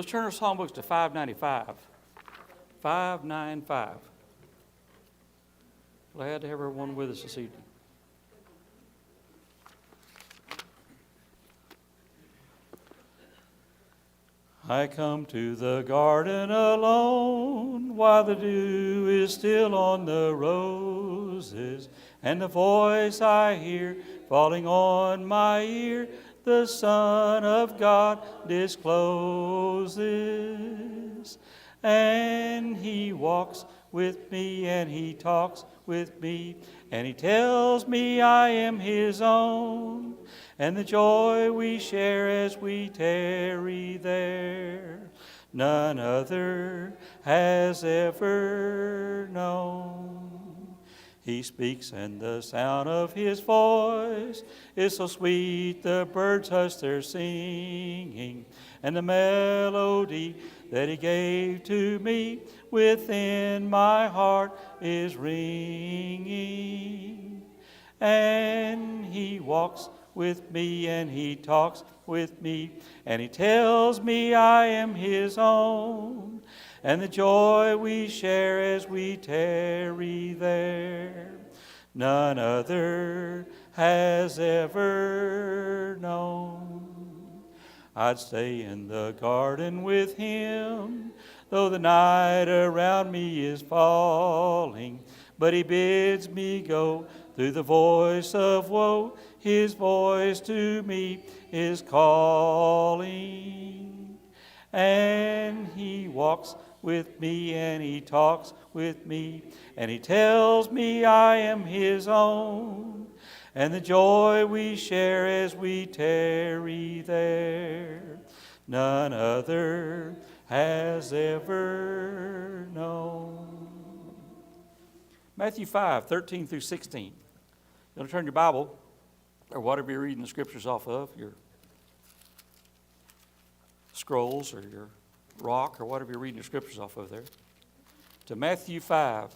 Let's turn our songbooks to 595. 595. Glad to have everyone with us this evening. I come to the garden alone while the dew is still on the roses, and the voice I hear falling on my ear, the Son of God discloses. And he walks with me, and he talks with me, and he tells me I am his own, and the joy we share as we tarry there, none other has ever known. He speaks, and the sound of his voice is so sweet the birds hush their singing, and the melody that he gave to me within my heart is ringing. And he walks with me, and he talks with me, and he tells me I am his own, and the joy we share as we tarry there, none other has ever known. I'd stay in the garden with him, though the night around me is falling, but he bids me go through the voice of woe. His voice to me is calling, and he walks with me, and he talks with me, and he tells me I am his own, and the joy we share as we tarry there, none other has ever known. Matthew 5, 13 through 16. You want to turn your Bible, or whatever you're reading the scriptures off of, your scrolls or your rock or whatever you're reading your scriptures off of there, to Matthew 5,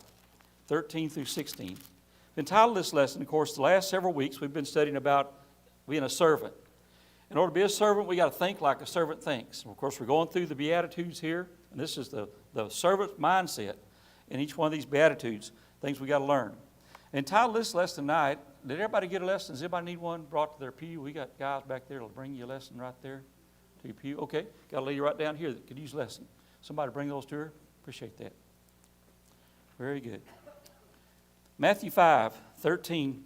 13 through 16. I've entitled this lesson, of course, the last several weeks we've been studying about being a servant. In order to be a servant, we got to think like a servant thinks. And of course, we're going through the Beatitudes here, and this is the servant mindset in each one of these Beatitudes, things we got to learn. Entitled this lesson tonight, did everybody get a lesson? Does anybody need one brought to their pew? We got guys back there that'll bring you a lesson right there to your pew. Okay, got a lady right down here that could use a lesson. Somebody bring those to her. Appreciate that. Very good. Matthew 5, 13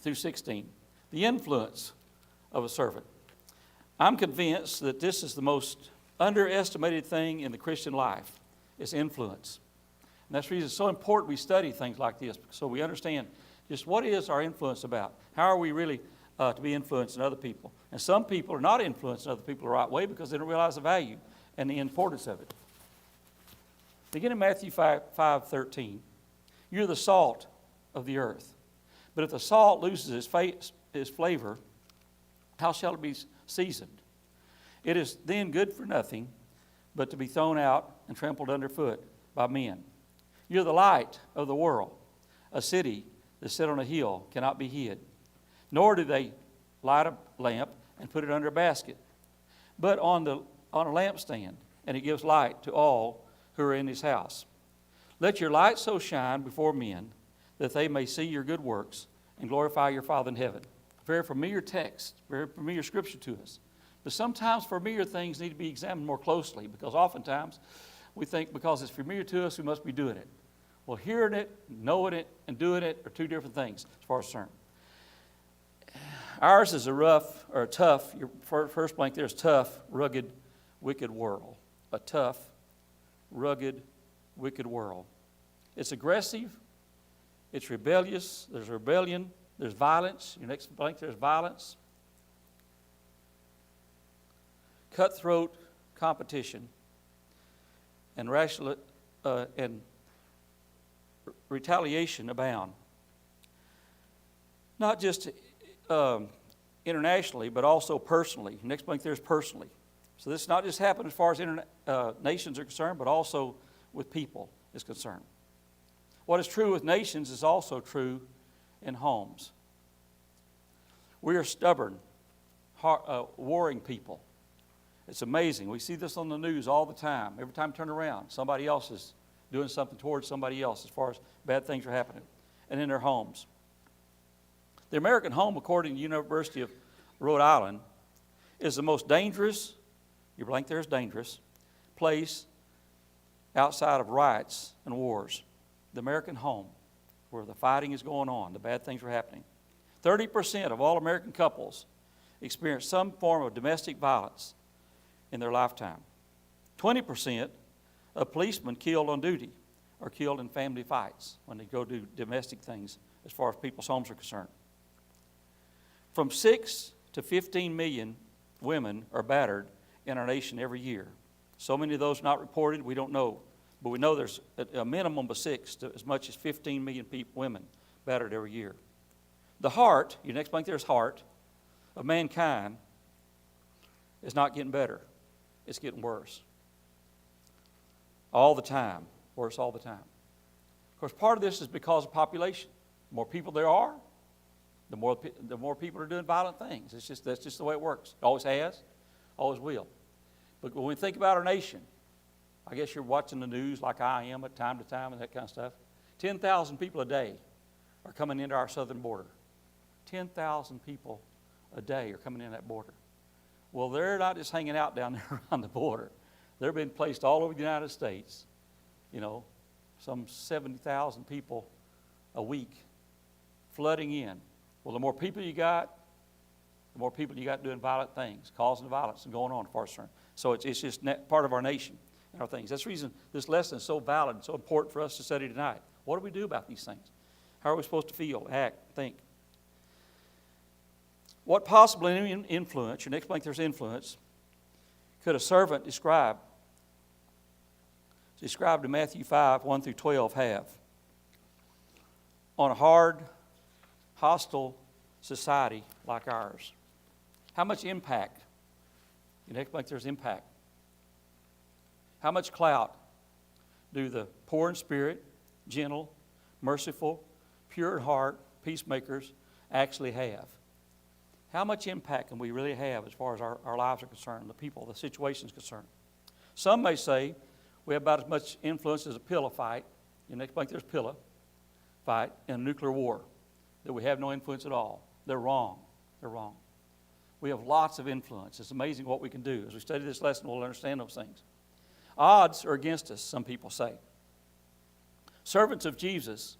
through 16. The influence of a servant. I'm convinced that this is the most underestimated thing in the Christian life, is influence. And that's the reason it's so important we study things like this, so we understand just what is our influence about. How are we really to be influencing other people? And some people are not influencing other people the right way because they don't realize the value and the importance of it. Begin in Matthew 5:13. You're the salt of the earth. But if the salt loses its flavor, how shall it be seasoned? It is then good for nothing but to be thrown out and trampled underfoot by men. You're the light of the world. A city that's set on a hill cannot be hid. Nor do they light a lamp and put it under a basket, but on a lampstand, and it gives light to all who are in his house. Let your light so shine before men that they may see your good works and glorify your Father in heaven. Very familiar text, very familiar scripture to us. But sometimes familiar things need to be examined more closely, because oftentimes we think because it's familiar to us, we must be doing it. Well, hearing it, knowing it, and doing it are two different things as far as concerned. Ours is a rough, or a tough, your first blank there is tough, rugged, wicked world. A tough, rugged, wicked world. It's aggressive, it's rebellious, there's rebellion, there's violence. Your next blank there's violence. Cutthroat competition and retaliation abound. Not just internationally, but also personally. Next blank there's personally. So this not just happened as far as nations are concerned, but also with people is concerned. What is true with nations is also true in homes. We are stubborn, warring people. It's amazing. We see this on the news all the time. Every time I turn around, somebody else is doing something towards somebody else as far as bad things are happening, and in their homes. The American home, according to the University of Rhode Island, is the most dangerous, you blank there's dangerous, place outside of riots and wars. The American home, where the fighting is going on, the bad things are happening. 30% of all American couples experience some form of domestic violence in their lifetime. 20% of policemen killed on duty are killed in family fights when they go do domestic things as far as people's homes are concerned. From 6 to 15 million women are battered in our nation every year. So many of those not reported, we don't know. But we know there's a minimum of 6 to as much as 15 million women battered every year. The heart, your next blank there's heart, of mankind is not getting better. It's getting worse. All the time. Worse all the time. Of course, part of this is because of population. The more people there are, the more people are doing violent things. That's just the way it works. It always has, always will. But when we think about our nation, I guess you're watching the news like I am at time to time and that kind of stuff. 10,000 people a day are coming into our southern border. 10,000 people a day are coming in that border. Well, they're not just hanging out down there around the border. They're being placed all over the United States. You know, some 70,000 people a week flooding in. Well, the more people you got, the more people you got doing violent things, causing violence and going on as far as concerned. So it's just part of our nation and our things. That's the reason this lesson is so valid and so important for us to study tonight. What do we do about these things? How are we supposed to feel, act, think? What possible influence, your next blank there's influence, could a servant described in Matthew 5, 1 through 12 have on a hard, hostile society like ours? How much impact? Your next blank there's impact. How much clout do the poor in spirit, gentle, merciful, pure in heart, peacemakers actually have? How much impact can we really have as far as our lives are concerned, the people, the situation is concerned? Some may say we have about as much influence as a pillow fight. Your next blank there's pillow fight in a nuclear war, that we have no influence at all. They're wrong. They're wrong. We have lots of influence. It's amazing what we can do. As we study this lesson, we'll understand those things. Odds are against us, some people say. Servants of Jesus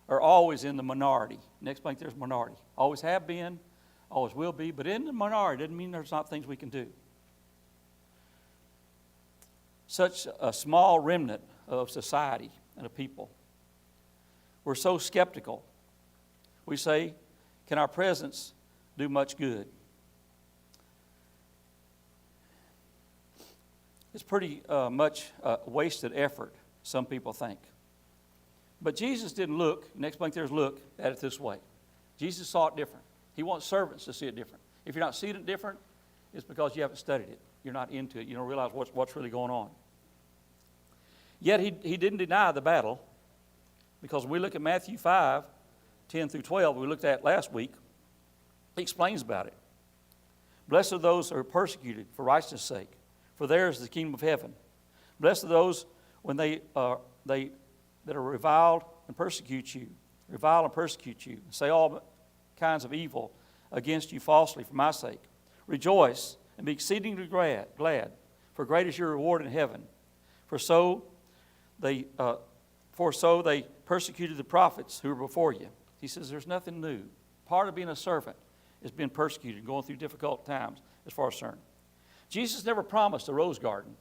are always in the minority. Next blank there's minority. Always have been, always will be, but in the minority doesn't mean there's not things we can do. Such a small remnant of society and of people. We're so skeptical. We say, can our presence do much good? It's pretty much wasted effort, some people think. But Jesus didn't look, next blank there's look, at it this way. Jesus saw it different. He wants servants to see it different. If you're not seeing it different, it's because you haven't studied it. You're not into it. You don't realize what's really going on. Yet he didn't deny the battle, because when we look at Matthew 5, 10 through 12, we looked at last week, he explains about it. Blessed are those who are persecuted for righteousness' sake, for theirs is the kingdom of heaven. Blessed are those when that are reviled and persecute you, and say all kinds of evil against you falsely for my sake. Rejoice and be exceedingly glad, for great is your reward in heaven. For so they persecuted the prophets who were before you. He says there's nothing new. Part of being a servant is being persecuted, going through difficult times as far as concerned. Jesus never promised a rose garden.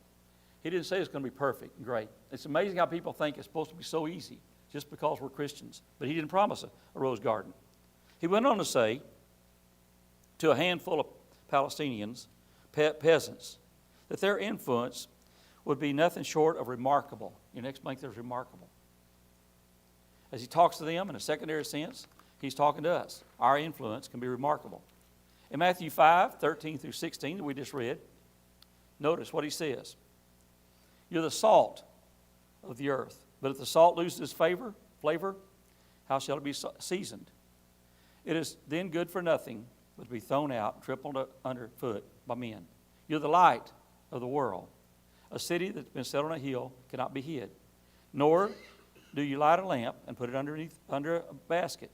He didn't say it's going to be perfect and great. It's amazing how people think it's supposed to be so easy just because we're Christians. But he didn't promise a rose garden. He went on to say to a handful of Palestinians, peasants, that their influence would be nothing short of remarkable. Your next blank there's remarkable. As he talks to them in a secondary sense, he's talking to us. Our influence can be remarkable. In Matthew 5, 13 through 16 that we just read, notice what he says. You're the salt of the earth. But if the salt loses its flavor, how shall it be seasoned? It is then good for nothing but to be thrown out, trampled underfoot by men. You're the light of the world. A city that's been set on a hill cannot be hid. Nor do you light a lamp and put it under a basket,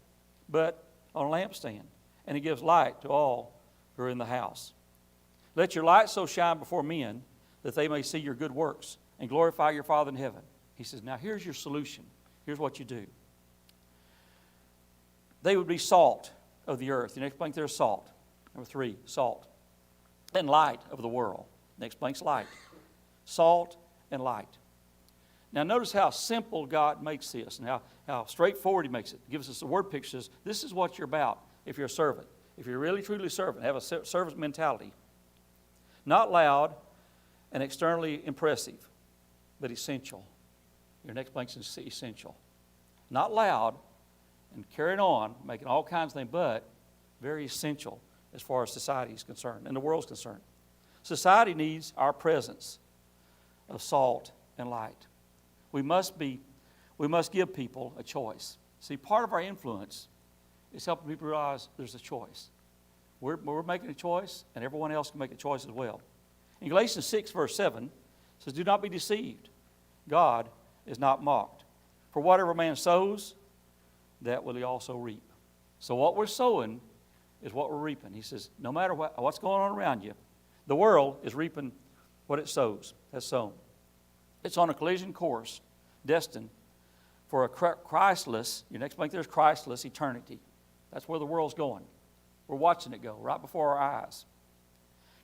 but on a lampstand, and it gives light to all who are in the house. Let your light so shine before men that they may see your good works and glorify your Father in heaven. He says, now here's your solution. Here's what you do. They would be salt of the earth. The next blank there is salt. Number 3, salt. And light of the world. Next blank's light. Salt and light. Now notice how simple God makes this and how straightforward He makes it. He gives us the word pictures. This is what you're about if you're a servant. If you're really truly a servant, have a servant mentality. Not loud and externally impressive, but essential. Your next blank is essential. Not loud and carrying on, making all kinds of things, but very essential as far as society is concerned and the world's concerned. Society needs our presence of salt and light. We must give people a choice. See, part of our influence is helping people realize there's a choice. We're making a choice, and everyone else can make a choice as well. In Galatians 6, verse 7, it says, do not be deceived. God is not mocked. For whatever man sows, that will he also reap. So what we're sowing is what we're reaping. He says, no matter what's going on around you, the world is reaping what it sows, has sown. It's on a collision course destined for a Christless, your next blank there's Christless eternity. That's where the world's going. We're watching it go right before our eyes.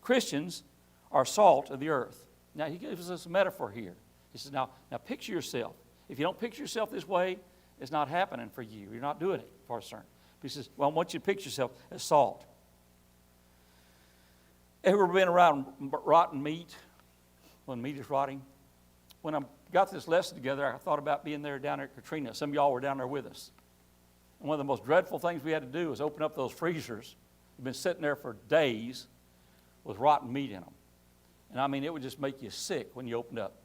Christians are salt of the earth. Now, he gives us a metaphor here. He says, now picture yourself. If you don't picture yourself this way, it's not happening for you. You're not doing it, as far as concerned. He says, well, I want you to picture yourself as salt. Ever been around rotten meat, when meat is rotting? When I got this lesson together, I thought about being there down there at Katrina. Some of y'all were down there with us. And one of the most dreadful things we had to do was open up those freezers. They've been sitting there for days with rotten meat in them. And I mean, it would just make you sick when you opened up.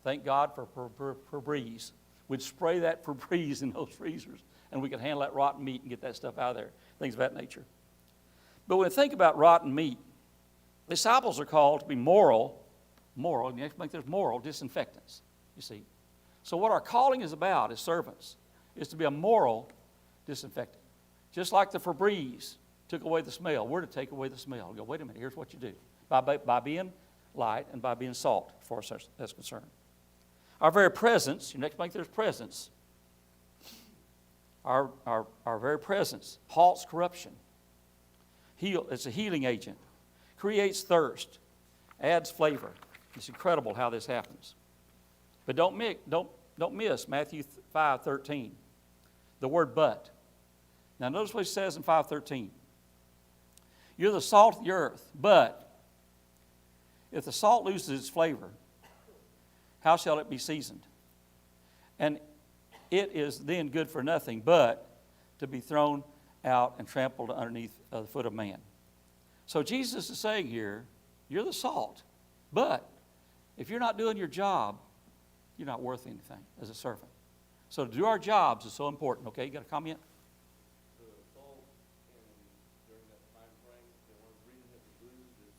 Thank God for Febreze. We'd spray that Febreze in those freezers, and we could handle that rotten meat and get that stuff out of there, things of that nature. But when we think about rotten meat, disciples are called to be moral, and you have to make there's moral disinfectants, you see. So what our calling is about as servants is to be a moral disinfectant. Just like the Febreze took away the smell, we're to take away the smell. Go, wait a minute, here's what you do. By being light and by being salt, as far as that's concerned. Our very presence, your next blank there's presence. Our very presence halts corruption. It's a healing agent. Creates thirst. Adds flavor. It's incredible how this happens. But don't miss Matthew 5:13. The word but. Now notice what it says in 5:13. You're the salt of the earth, but if the salt loses its flavor, how shall it be seasoned? And it is then good for nothing but to be thrown out and trampled underneath the foot of man. So Jesus is saying here, you're the salt, but if you're not doing your job, you're not worth anything as a servant. So to do our jobs is so important. Okay, you got a comment? The salt during that time frame, one of the reasons it was used is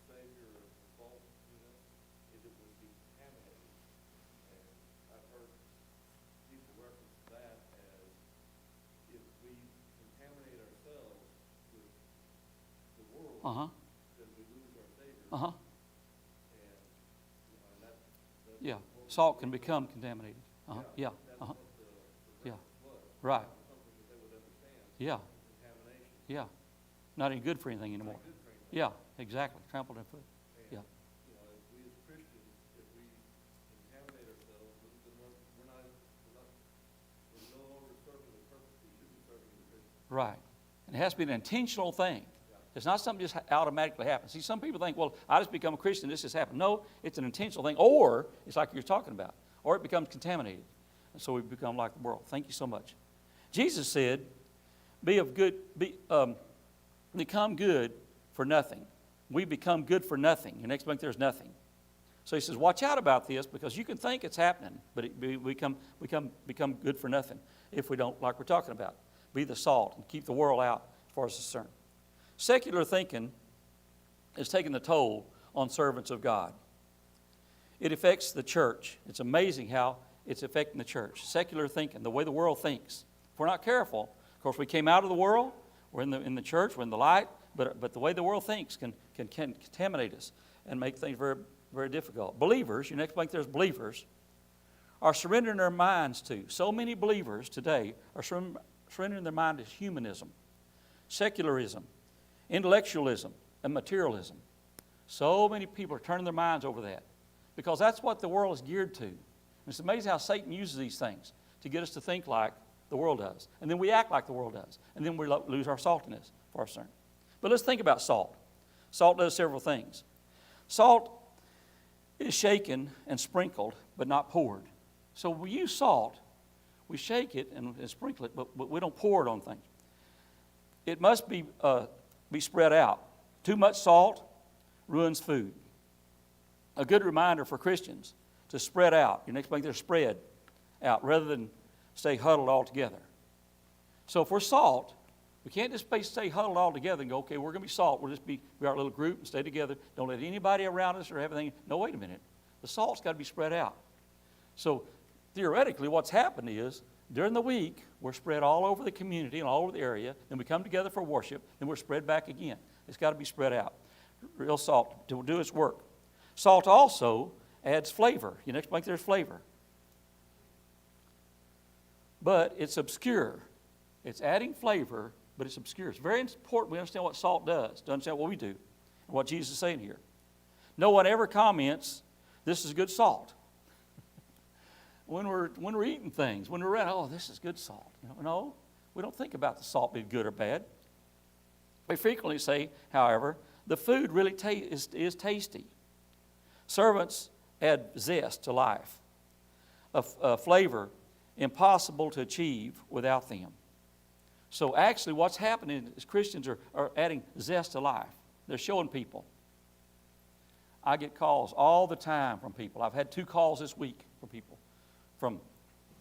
savior of the salt, is it would be contaminated. And I've heard people reference that as if we contaminate ourselves with the world, then we lose our savior. And that's Yeah, salt can become contaminated. Yeah. Yeah. Right. Something that they would understand. Yeah. Contamination. Yeah. Not any good for anything anymore. Good for anything. Yeah, exactly. Trampled in foot. Yeah. As we as Christians, if we contaminate ourselves, then we're no longer serving the purpose we should be serving as Christians. Right. And it has to be an intentional thing. It's not something just automatically happens. See, some people think, well, I just become a Christian, this just happened. No, it's an intentional thing. Or, it's like you're talking about, or it becomes contaminated. And so we become like the world. Thank you so much. Jesus said, become good for nothing. We become good for nothing. Your next blank there's nothing. So he says, watch out about this because you can think it's happening, but we become good for nothing if we don't, like we're talking about. Be the salt and keep the world out as far as it's concerned. Secular thinking is taking the toll on servants of God. It affects the church. It's amazing how it's affecting the church. Secular thinking, the way the world thinks. If we're not careful, of course, we came out of the world, we're in the church, we're in the light, but the way the world thinks can contaminate us and make things very, very difficult. Believers, your next blank there's believers, are surrendering their minds to. So many believers today are surrendering their mind to humanism, secularism, intellectualism, and materialism. So many people are turning their minds over that because that's what the world is geared to. And it's amazing how Satan uses these things to get us to think like the world does. And then we act like the world does. And then we lose our saltiness for our concern. But let's think about salt. Salt does several things. Salt is shaken and sprinkled, but not poured. So we use salt, we shake it and sprinkle it, but we don't pour it on things. It must be spread out. Too much salt ruins food. A good reminder for Christians to spread out. Your next blank there, spread out, rather than stay huddled all together. So if we're salt, we can't just stay huddled all together and go, okay, we're going to be salt. We'll just be our little group and stay together. Don't let anybody around us or everything. No, wait a minute. The salt's got to be spread out. So theoretically, what's happened is during the week, we're spread all over the community and all over the area. Then we come together for worship. Then we're spread back again. It's got to be spread out. Real salt to do its work. Salt also adds flavor. Your next blank there's flavor. But it's obscure. It's adding flavor, but it's obscure. It's very important we understand what salt does, to understand what we do, and what Jesus is saying here. No one ever comments, this is good salt. When we're eating things, when we're around, oh, this is good salt. No, we don't think about the salt being good or bad. We frequently say, however, the food really is tasty. Servants add zest to life, a flavor impossible to achieve without them. So actually what's happening is Christians are adding zest to life. They're showing people. I get calls all the time from people. I've had 2 calls this week from people from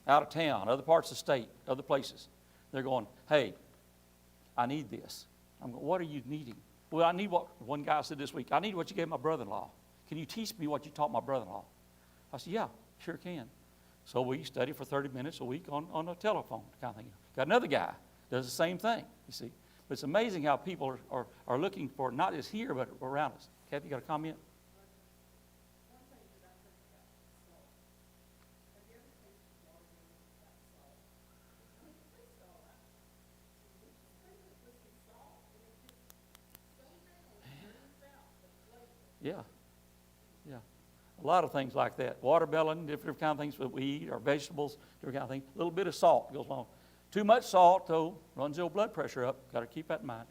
out of town, other parts of the state, other places. They're going, hey, I need this. I'm going, what are you needing? Well, I need what one guy said this week. I need what you gave my brother-in-law. Can you teach me what you taught my brother-in-law? I said, yeah, sure can. So we study for 30 minutes a week on a telephone kind of thing. Got another guy does the same thing, you see. But it's amazing how people are looking for not just here, but around us. Kathy, you got a comment? Yeah. A lot of things like that. Watermelon, different kind of things that we eat, or vegetables, different kind of things. A little bit of salt goes along. Too much salt, though, runs your blood pressure up. Got to keep that in mind.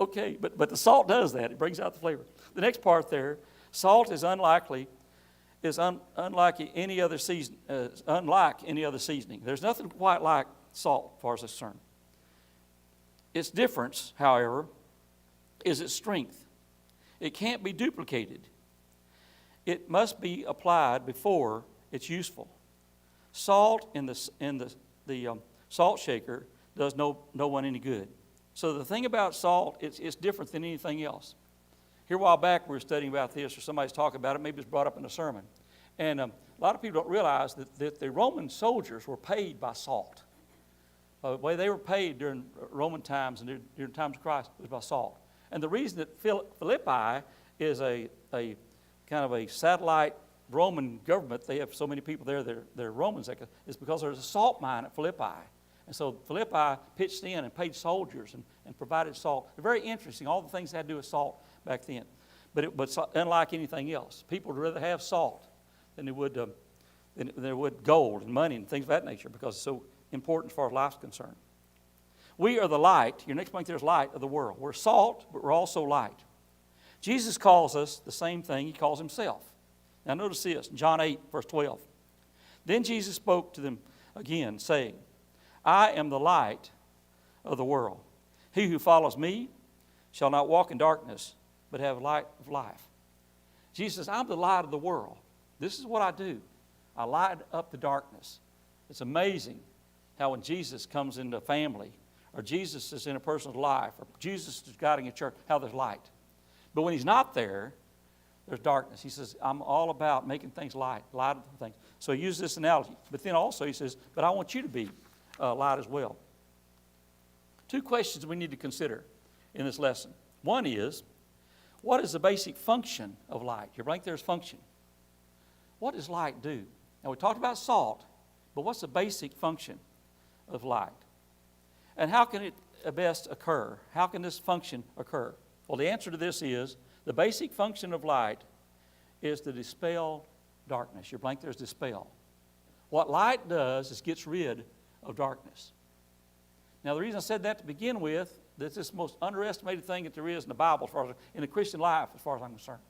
Okay, but the salt does that. It brings out the flavor. The next part there, salt is unlike any other seasoning. There's nothing quite like salt, as far as it's concerned. Its difference, however, is its strength. It can't be duplicated. It must be applied before it's useful. Salt in the salt shaker does no one any good. So the thing about salt, it's different than anything else. Here a while back we were studying about this, or somebody's talking about it, maybe it's brought up in a sermon. And a lot of people don't realize that the Roman soldiers were paid by salt. The way they were paid during Roman times and during times of Christ was by salt. And the reason that Philippi is a kind of a satellite Roman government, they have so many people there, they're Romans, is because there's a salt mine at Philippi. And so Philippi pitched in and paid soldiers and provided salt. They're very interesting, all the things that had to do with salt back then. But unlike anything else, people would rather have salt than they would gold and money and things of that nature, because it's so important as far as life's concerned. We are the light. Your next point there is light of the world. We're salt, but we're also light. Jesus calls us the same thing he calls himself. Now notice this, John 8, verse 12. Then Jesus spoke to them again, saying, I am the light of the world. He who follows me shall not walk in darkness, but have light of life. Jesus says, I'm the light of the world. This is what I do. I light up the darkness. It's amazing how when Jesus comes into a family or Jesus is in a person's life, or Jesus is guiding a church, how there's light. But when he's not there, there's darkness. He says, I'm all about making things light of things. So he uses this analogy. But then also he says, but I want you to be light as well. Two questions we need to consider in this lesson. One is, what is the basic function of light? Your blank there's function. What does light do? Now we talked about salt, but what's the basic function of light? And how can it best occur? How can this function occur? Well, the answer to this is, the basic function of light is to dispel darkness. Your blank there's dispel. What light does is gets rid of darkness. Now, the reason I said that to begin with, that's the most underestimated thing that there is in the Bible, as far as in the Christian life, as far as I'm concerned,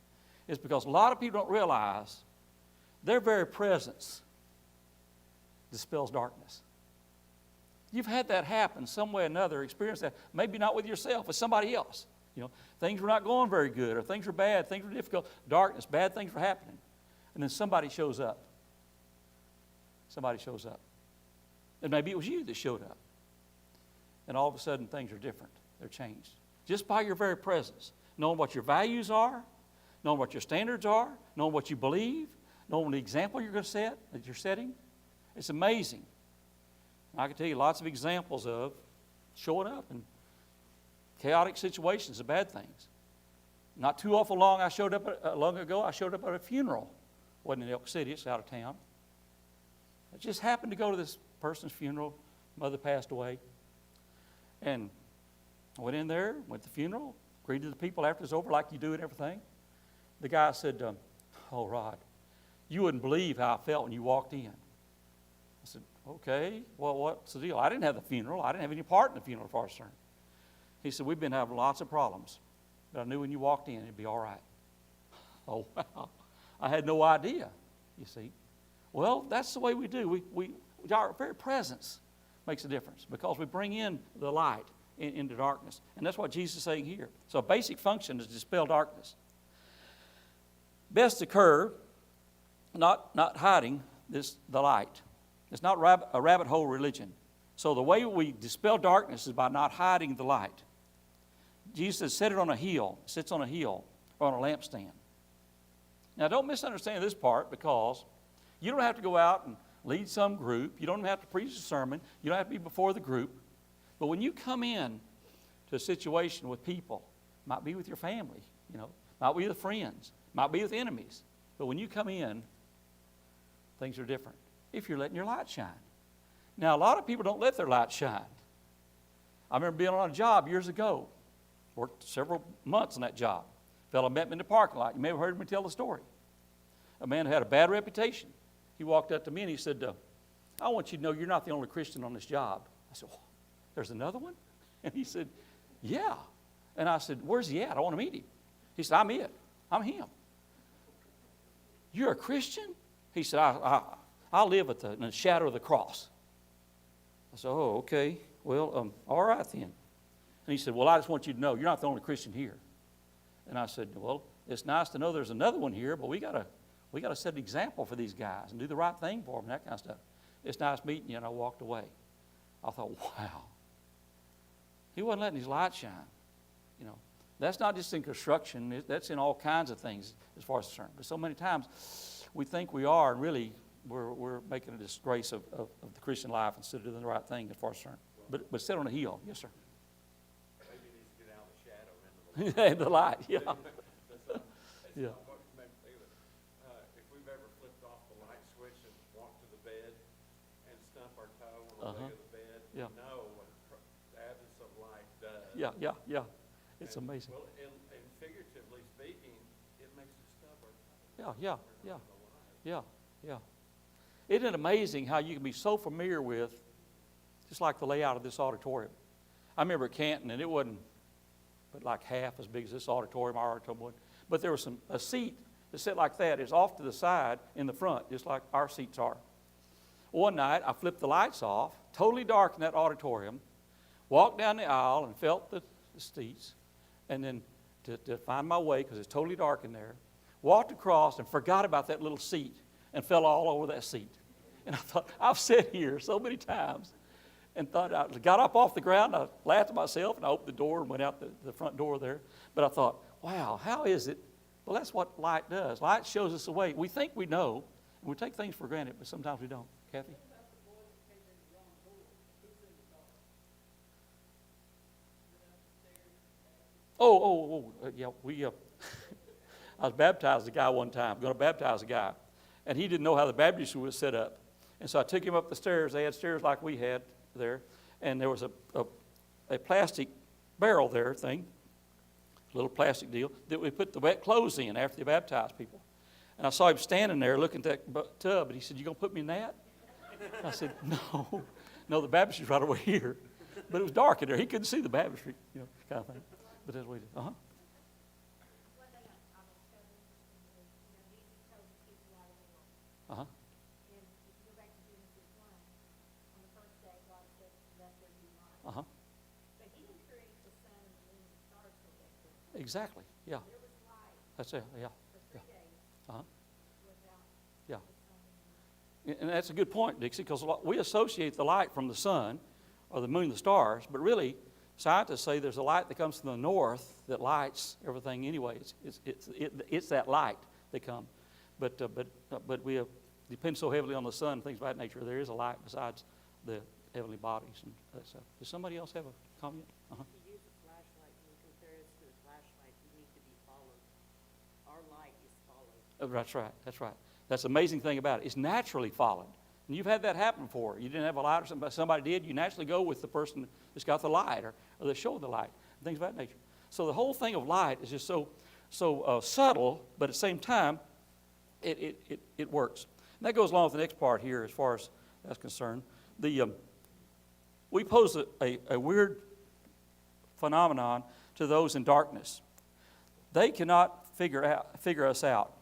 is because a lot of people don't realize their very presence dispels darkness. You've had that happen some way or another, experienced that, maybe not with yourself, with somebody else. You know, things were not going very good, or things were bad, things were difficult, darkness, bad things were happening. And then somebody shows up. Somebody shows up. And maybe it was you that showed up. And all of a sudden things are different. They're changed. Just by your very presence. Knowing what your values are, knowing what your standards are, knowing what you believe, knowing the example you're going to set, that you're setting. It's amazing. And I can tell you lots of examples of showing up in chaotic situations, of bad things. Not too awful long ago, I showed up at a funeral. It wasn't in Elk City, it's out of town. I just happened to go to this person's funeral. Mother passed away. And I went in there, went to the funeral, greeted the people after it's over like you do and everything. The guy said, oh, Rod, you wouldn't believe how I felt when you walked in. I said, okay, well, what's the deal? I didn't have the funeral. I didn't have any part in the funeral as far as concerned. He said, we've been having lots of problems, but I knew when you walked in it'd be all right. Oh, wow. I had no idea, you see. Well, that's the way we do. Our very presence makes a difference because we bring in the light into darkness. And that's what Jesus is saying here. So a basic function is to dispel darkness. Best occur not hiding the light. It's not a rabbit hole religion. So the way we dispel darkness is by not hiding the light. Jesus says, set it on a hill, sits on a hill or on a lampstand. Now don't misunderstand this part, because you don't have to go out and lead some group. You don't have to preach a sermon. You don't have to be before the group. But when you come in to a situation with people, might be with your family, might be with friends, might be with enemies. But when you come in, things are different if you're letting your light shine. Now, a lot of people don't let their light shine. I remember being on a job years ago, worked several months on that job. A fellow met me in the parking lot. You may have heard me tell the story. A man who had a bad reputation. He walked up to me and he said, I want you to know you're not the only Christian on this job. I said, oh, there's another one? And he said, yeah. And I said, where's he at? I want to meet him. He said, I'm it. I'm him. You're a Christian? He said, I live in the shadow of the cross. I said, oh, okay. Well, all right then. And he said, well, I just want you to know you're not the only Christian here. And I said, well, it's nice to know there's another one here, but we got to set an example for these guys and do the right thing for them, that kind of stuff. It's nice meeting you, and I walked away. I thought, wow. He wasn't letting his light shine. That's not just in construction. That's in all kinds of things as far as concerned. But so many times we think we are, and really we're making a disgrace of the Christian life instead of doing the right thing as far as concerned. But sit on a hill. Yes, sir. Maybe he needs to get out of the shadow into the light. The light, yeah. Yeah. What made me think of it, if we've ever flipped off the light switch and walked to the bed and stump our toe on the leg of the bed, Yeah. we know what the absence of light does. Yeah. It's amazing. Well, and figuratively speaking, it makes us stub our toe. Yeah. Isn't it amazing how you can be so familiar with, just like the layout of this auditorium? I remember at Canton, and it wasn't but like half as big as this auditorium, our auditorium was. But there was a seat that sat like that. It's off to the side in the front, just like our seats are. One night, I flipped the lights off, totally dark in that auditorium, walked down the aisle and felt the seats, and then to find my way, because it's totally dark in there, walked across and forgot about that little seat and fell all over that seat. And I thought, I've sat here so many times, and thought I got up off the ground. I laughed at myself, and I opened the door and went out the front door there. But I thought, wow, how is it? Well, that's what light does. Light shows us the way. We think we know, and we take things for granted, but sometimes we don't. Kathy? Yeah, I was baptized a guy one time, going to baptize a guy, and he didn't know how the baptistry was set up. And so I took him up the stairs. They had stairs like we had there, and there was a plastic barrel there thing, little plastic deal, that we put the wet clothes in after they baptized people. And I saw him standing there looking at that tub, and he said, "You going to put me in that?" I said, No, the baptistry's right over here. But it was dark in there. He couldn't see the baptistry, kind of thing. But that's what he did. One thing I was so interested is, Jesus told the people out of the world. And if you go back to Genesis 1, on the first day, God said, "Let there be light." But he didn't create the sun and the moon and the stars till that day. Exactly, yeah. There was light That's it, yeah. for 3 days Uh-huh. without Yeah. the sun and the moon. And that's a good point, Dixie, because we associate the light from the sun or the moon and the stars, but really, scientists say there's a light that comes from the north that lights everything anyway. It's that light that comes. But we depend so heavily on the sun and things of that nature. There is a light besides the heavenly bodies and that stuff. Does somebody else have a comment? If you use a flashlight and you compare it to a flashlight, you need to be followed. Our light is followed. That's right. That's the amazing thing about it. It's naturally followed. And you've had that happen before. You didn't have a light or somebody did. You naturally go with the person that's got the light or that's showing the light, things of that nature. So the whole thing of light is just so subtle, but at the same time, it works. And that goes along with the next part here as far as that's concerned. We pose a weird phenomenon to those in darkness. They cannot figure us out.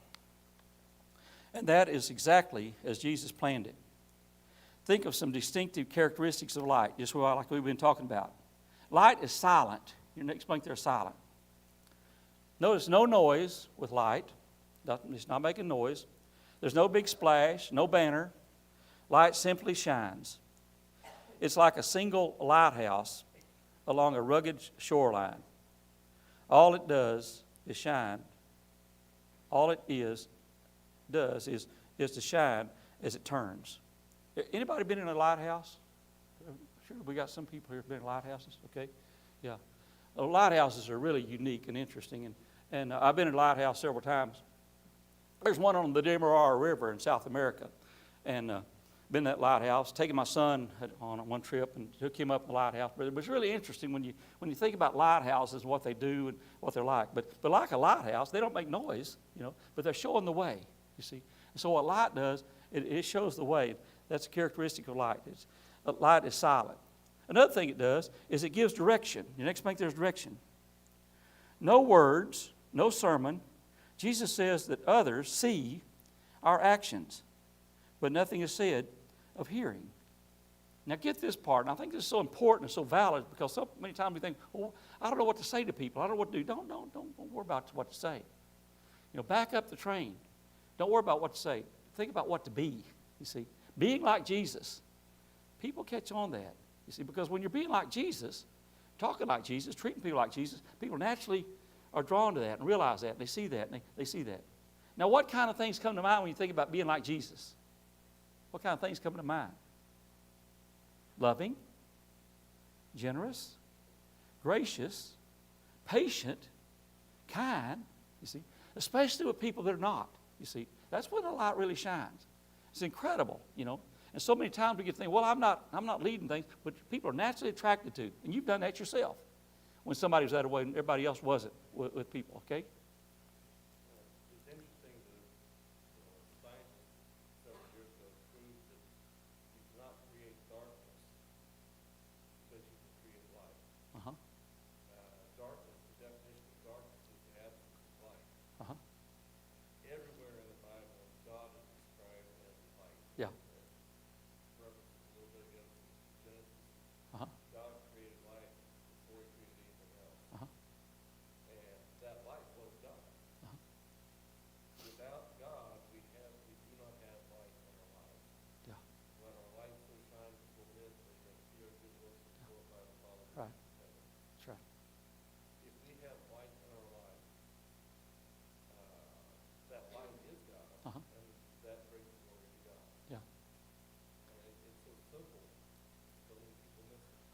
And that is exactly as Jesus planned it. Think of some distinctive characteristics of light, just like we've been talking about. Light is silent. Your next blank there is silent. Notice no noise with light. It's not making noise. There's no big splash, no banner. Light simply shines. It's like a single lighthouse along a rugged shoreline. All it does is shine. All it does is to shine as it turns. Anybody been in a lighthouse? Sure, we got some people here who've been in lighthouses, okay? Yeah. Lighthouses are really unique and interesting, and I've been in a lighthouse several times. There's one on the Demerara River in South America, and been in that lighthouse, taking my son on one trip and took him up in the lighthouse. But it was really interesting when you think about lighthouses, what they do and what they're like. But like a lighthouse, they don't make noise, but they're showing the way, you see. And so what light does, it shows the way. That's a characteristic of light. Light is silent. Another thing it does is it gives direction. Your next blank there's direction. No words, no sermon. Jesus says that others see our actions, but nothing is said of hearing. Now get this part, and I think this is so important and so valid because so many times we think, well, I don't know what to say to people. I don't know what to do. Don't worry about what to say. Back up the train. Don't worry about what to say. Think about what to be, you see. Being like Jesus. People catch on that, you see, because when you're being like Jesus, talking like Jesus, treating people like Jesus, people naturally are drawn to that and realize that, and they see that, and they see that. Now, what kind of things come to mind when you think about being like Jesus? What kind of things come to mind? Loving, generous, gracious, patient, kind, you see, especially with people that are not, you see. That's when the light really shines. It's incredible, And so many times we get to think, well, I'm not leading things, but people are naturally attracted to. And you've done that yourself when somebody was that way and everybody else wasn't with people, okay? It's interesting that scientists several years ago proved that you cannot create darkness, but you can create light. Uh-huh. Darkness, the definition of darkness is the absence of light. Uh-huh. Everywhere in the Bible, God is described as light. Yeah. Reference a little bit ago to Genesis. Uh-huh. God created light before he created anything else. Uh-huh. And that light was God. Uh-huh. Without God, we do not have light in our lives. Yeah. Let our light so shine before men that they may see our good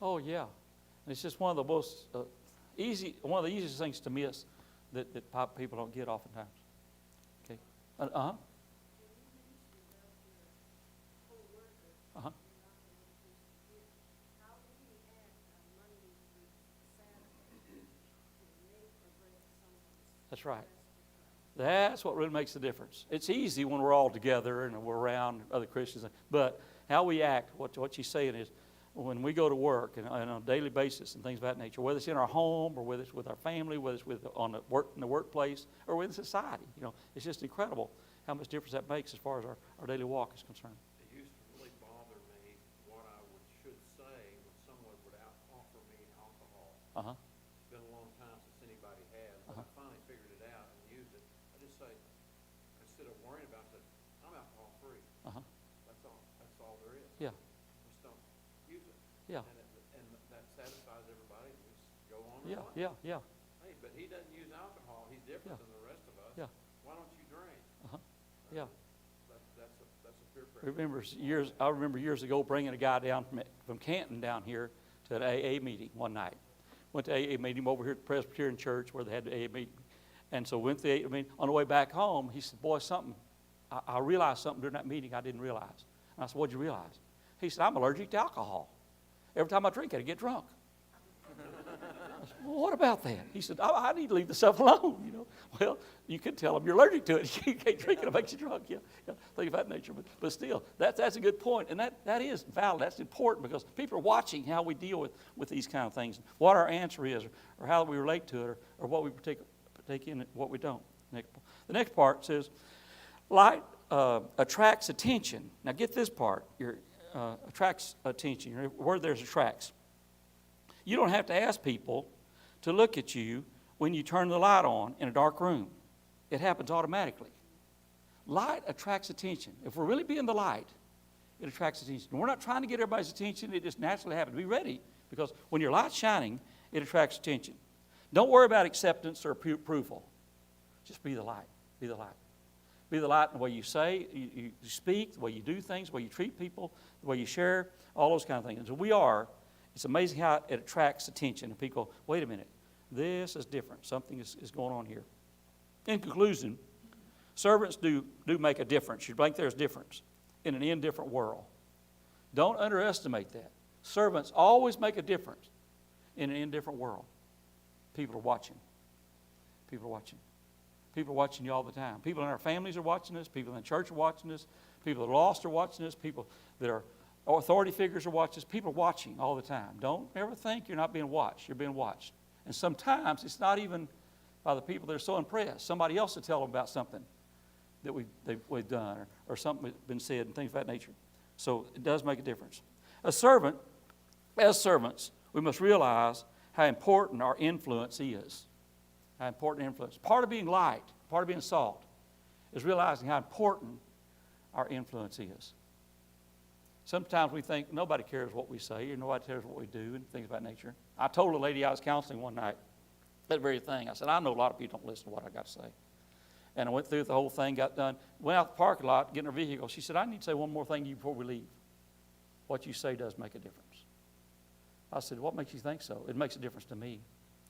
Oh, yeah. And it's just one of the most one of the easiest things to miss that people don't get oftentimes. Okay. Uh-huh. Uh-huh. That's right. That's what really makes the difference. It's easy when we're all together and we're around other Christians, but how we act, what she's saying is, when we go to work and on a daily basis and things of that nature, whether it's in our home or whether it's with our family, whether it's in the workplace or with society, it's just incredible how much difference that makes as far as our daily walk is concerned. It used to really bother me what I should say when someone would offer me alcohol. Uh-huh. It's been a long time since anybody has, but I finally figured it out and used it. I just say, instead of worrying about it, I'm alcohol free. Uh-huh. That's all there is. Yeah. Just don't use it. Yeah. And that satisfies everybody. We just go on Yeah, and on. yeah. Hey, but he doesn't use alcohol. He's different than the rest of us. Yeah. Why don't you drink? Uh-huh. Yeah. That's a peer pressure. I remember years ago bringing a guy down from Canton down here to an AA meeting one night. Went to AA meeting over here at the Presbyterian Church where they had the AA meeting. And so went to the AA meeting. On the way back home, he said, boy, I realized something during that meeting I didn't realize. And I said, what'd you realize? He said, I'm allergic to alcohol. Every time I drink it, I get drunk. I said, well, what about that? He said, I need to leave the stuff alone. Well, you could tell him you're allergic to it. You can't drink it, it makes you drunk. Yeah, things of that nature. But still, that's a good point. And that is valid. That's important because people are watching how we deal with these kind of things, what our answer is, or how we relate to it, or what we take in, what we don't. The next part says, light attracts attention. Now get this part. Attracts attention. Where there's attracts. You don't have to ask people to look at you when you turn the light on in a dark room. It happens automatically. Light attracts attention. If we're really being the light, it attracts attention. And we're not trying to get everybody's attention. It just naturally happens. Be ready, because when your light's shining, it attracts attention. Don't worry about acceptance or approval. Just be the light. Be the light. Be the light in the way you say, you speak, the way you do things, the way you treat people, the way you share, all those kind of things. And so we are. It's amazing how it attracts attention. And people go, wait a minute, this is different. Something is going on here. In conclusion, servants do make a difference. You think there's difference in an indifferent world. Don't underestimate that. Servants always make a difference in an indifferent world. People are watching. People are watching. People are watching you all the time. People in our families are watching us. People in the church are watching us. People that are lost are watching us. People that are authority figures are watching us. People are watching all the time. Don't ever think you're not being watched. You're being watched. And sometimes it's not even by the people that are so impressed. Somebody else will tell them about something that we've done or something that's been said and things of that nature. So it does make a difference. As servants, we must realize how important our influence is. How important influence. Part of being light, part of being salt, is realizing how important our influence is. Sometimes we think nobody cares what we say or nobody cares what we do and things of that nature. I told a lady I was counseling one night that very thing. I said, I know a lot of people don't listen to what I got to say. And I went through the whole thing, got done, went out the parking lot, get in her vehicle. She said, I need to say one more thing to you before we leave. What you say does make a difference. I said, what makes you think so? It makes a difference to me.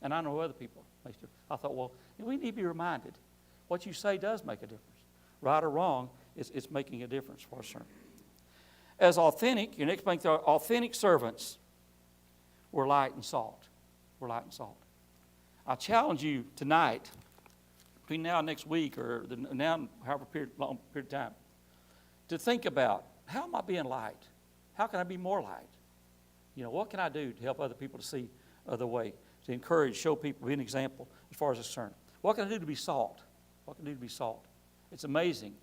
And I know other people. I thought, well, we need to be reminded. What you say does make a difference. Right or wrong, it's making a difference for us. As authentic, your next point, authentic servants, we're light and salt. We're light and salt. I challenge you tonight, between now and next week, or now however long period of time, to think about, how am I being light? How can I be more light? What can I do to help other people to see the way, to encourage, show people, be an example as far as it's concerned? What can I do to be salt? What can I do to be salt? It's amazing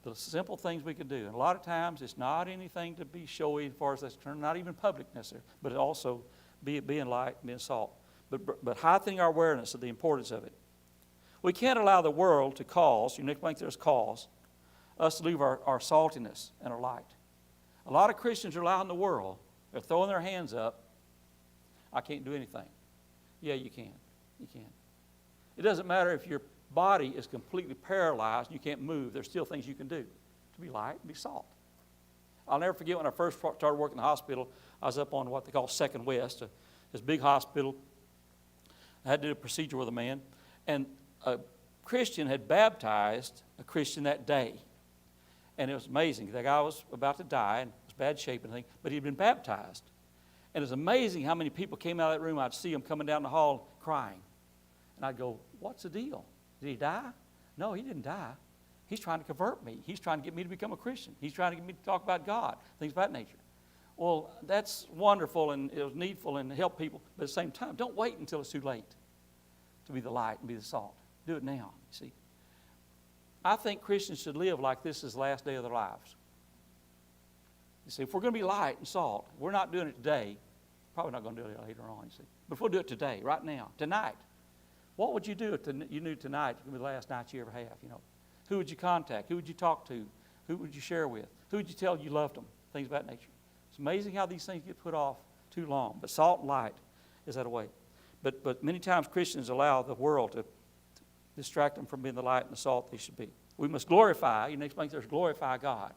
the simple things we can do. And a lot of times it's not anything to be showy as far as that's concerned, not even public necessarily, but also being light, being salt. But heightening our awareness of the importance of it. We can't allow the world to cause, you next think there's cause, us to lose our saltiness and our light. A lot of Christians are allowing the world, they're throwing their hands up, I can't do anything. Yeah, you can. You can. It doesn't matter if your body is completely paralyzed and you can't move. There's still things you can do to be light and be salt. I'll never forget when I first started working in the hospital, I was up on what they call Second West, this big hospital. I had to do a procedure with a man, and a Christian had baptized a Christian that day. And it was amazing. The guy was about to die and was bad shape and everything, but he'd been baptized. And it was amazing how many people came out of that room. I'd see them coming down the hall crying. And I'd go, what's the deal? Did he die? No, he didn't die. He's trying to convert me. He's trying to get me to become a Christian. He's trying to get me to talk about God, things of that nature. Well, that's wonderful, and it was needful and help people. But at the same time, don't wait until it's too late to be the light and be the salt. Do it now, you see. I think Christians should live like this is the last day of their lives. You see, if we're going to be light and salt, we're not doing it today. Probably not going to do it later on, you see. But if we'll do it today, right now, tonight, what would you do if you knew tonight was going to be the last night you ever have, you know? Who would you contact? Who would you talk to? Who would you share with? Who would you tell you loved them? Things of that nature. It's amazing how these things get put off too long. But salt and light is that a way. But many times Christians allow the world to distract them from being the light and the salt they should be. We must glorify, next thing there's glorify God.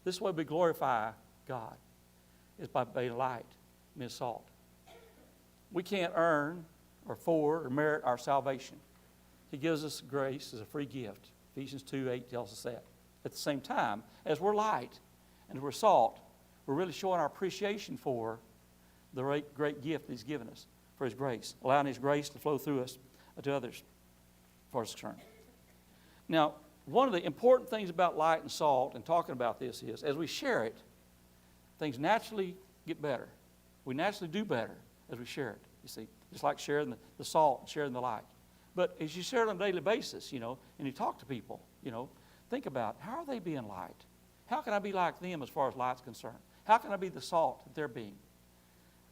This is the way we glorify God, is by being light and being salt. We can't earn or afford or merit our salvation. He gives us grace as a free gift. Ephesians 2:8 tells us that. At the same time, as we're light and as we're salt, we're really showing our appreciation for the great gift that He's given us, for His grace, allowing His grace to flow through us to others as far as concerned. Now, one of the important things about light and salt and talking about this is, as we share it, things naturally get better. We naturally do better as we share it, you see. Just like sharing the salt and sharing the light. But as you share it on a daily basis, and you talk to people, think about, how are they being light? How can I be like them as far as light's concerned? How can I be the salt that they're being?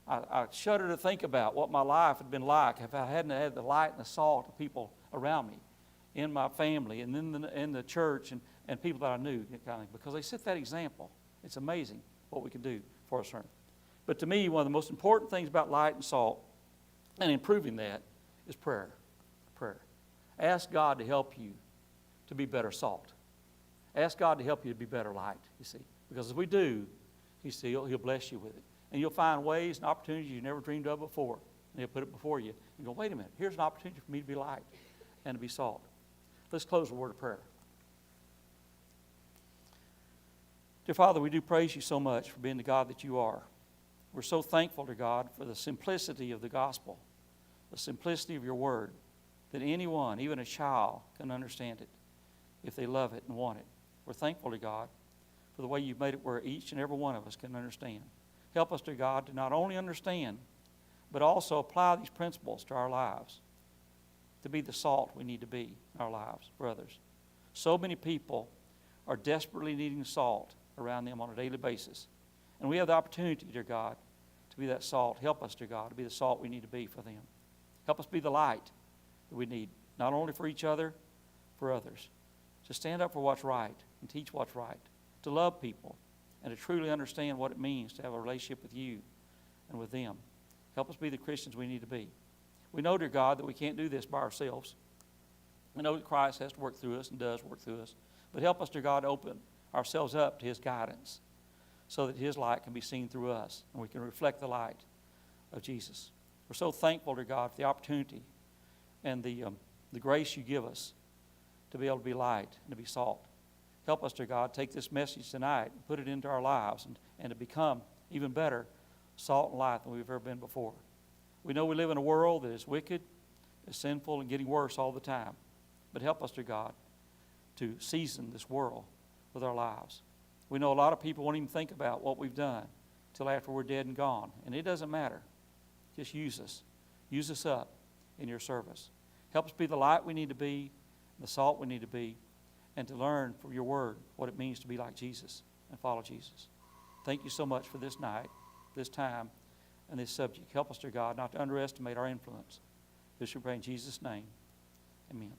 I shudder to think about what my life had been like if I hadn't had the light and the salt of people around me, in my family, and in the church, and people that I knew, kind of, because they set that example. It's amazing what we can do for us. But to me, one of the most important things about light and salt, and improving that, is prayer. Prayer. Ask God to help you to be better salt. Ask God to help you to be better light, you see. Because if we do, He'll bless you with it. And you'll find ways and opportunities you never dreamed of before. And He'll put it before you. And go, wait a minute, here's an opportunity for me to be light and to be salt. Let's close with a word of prayer. Dear Father, we do praise You so much for being the God that You are. We're so thankful to God for the simplicity of the gospel, the simplicity of Your word, that anyone, even a child, can understand it if they love it and want it. We're thankful to God for the way You've made it where each and every one of us can understand. Help us, dear God, to not only understand, but also apply these principles to our lives, to be the salt we need to be in our lives for others. So many people are desperately needing salt around them on a daily basis. And we have the opportunity, dear God, to be that salt. Help us, dear God, to be the salt we need to be for them. Help us be the light that we need, not only for each other, for others. To stand up for what's right and teach what's right, to love people, and to truly understand what it means to have a relationship with You and with them. Help us be the Christians we need to be. We know, dear God, that we can't do this by ourselves. We know that Christ has to work through us and does work through us. But help us, dear God, to open ourselves up to His guidance so that His light can be seen through us and we can reflect the light of Jesus. We're so thankful, dear God, for the opportunity and the grace You give us to be able to be light and to be salt. Help us, dear God, take this message tonight and put it into our lives and to become even better salt and light than we've ever been before. We know we live in a world that is wicked, is sinful, and getting worse all the time. But help us, dear God, to season this world with our lives. We know a lot of people won't even think about what we've done till after we're dead and gone. And it doesn't matter. Just use us. Use us up in Your service. Help us be the light we need to be, the salt we need to be, and to learn from Your word what it means to be like Jesus and follow Jesus. Thank You so much for this night, this time, and this subject. Help us, dear God, not to underestimate our influence. This we pray in Jesus' name. Amen.